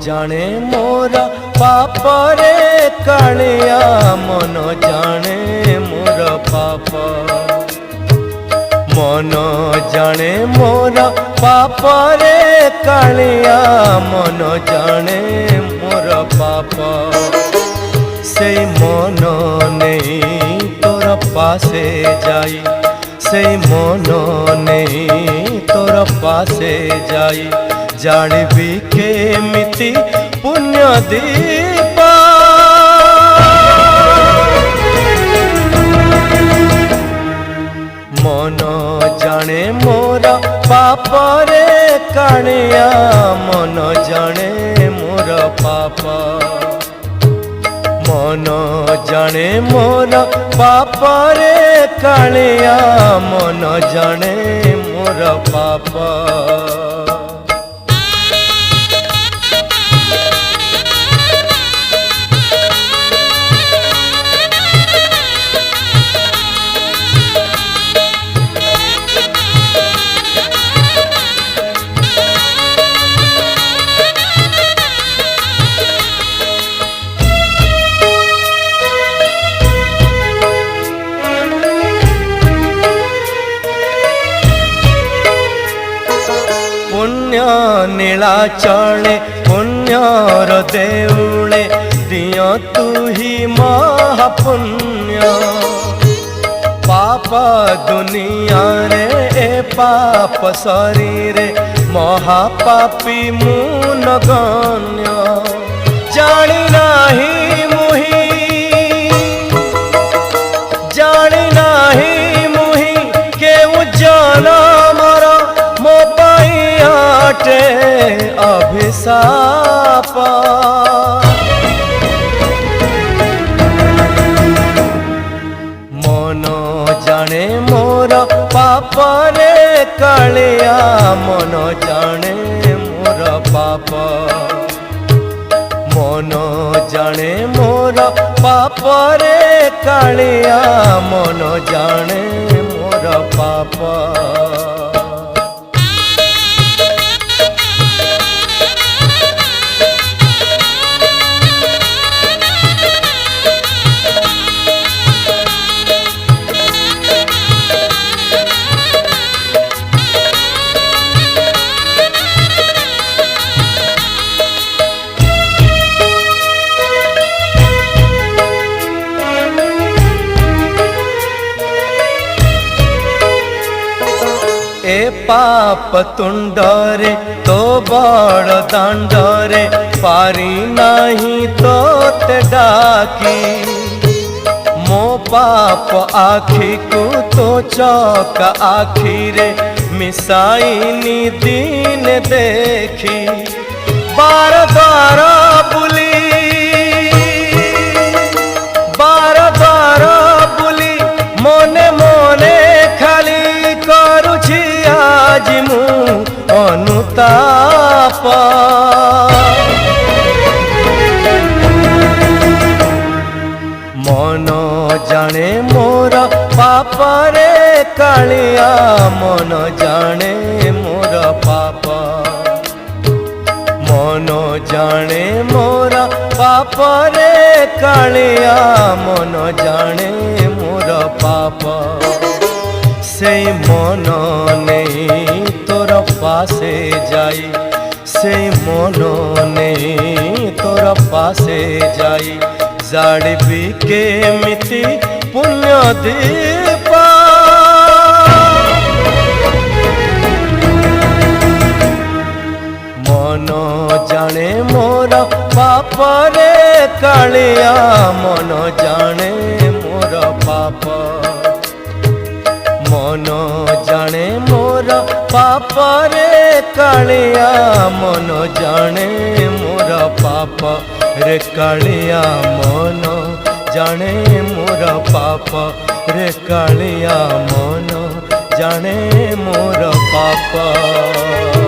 जाने मोरा पाप रे कालिया मन जाने मोर पाप मन जाने मोरा पाप रे कालिया मन जाने मोर पाप से मन नहीं तोर पासे जाई से मन नहीं तोर पासे जाई जानिबी केमिति पुण्य दीपा मन जाने मोरा पाप रे कालिया मन जाने मोर पाप मन जाने मोर पाप रे कालिया मन जाने मोर पाप पुण्य नीलाचले पुण्यर देउले दिय तू ही महापुण्य पाप दुनिया रे ए पाप शरीरे महापापी मुन गण्य जानी नाही मुही जानी नाही मुही केउ जनमर मो आटे अभिशाप मन जाने मोर पाप रे कालिया मन जाने मोर पाप मन जाने मोर पाप रे कालिया मन जाने मोर पाप ए पाप तुंडरे तो बड़ दांडरे पारी नहीं तो ते डाकी मो पाप आखी को तो चौका आखी रे मिसाईनी दिन देखी बार द्वार बुली बार द्वार बुली मने मने खाली करुछि आज मु अनुताप मन जाने मोर पाप रे कालिया मन जाने मोर पाप मन जाने मोर पाप रे कालिया मन जाने मोर पाप से मन नहीं तोर पासे जाई से मन नहीं तोर पासे जाई जानिबी केमिति पुण्य दीपा मन जाने मोर पाप रे कालिया मन जाने मोर पाप मन जाने मोर पाप रे कालिया मन जाने मोर पाप रे कालिया मन जाने मोर पाप रे कालिया मन जाने मोर पाप।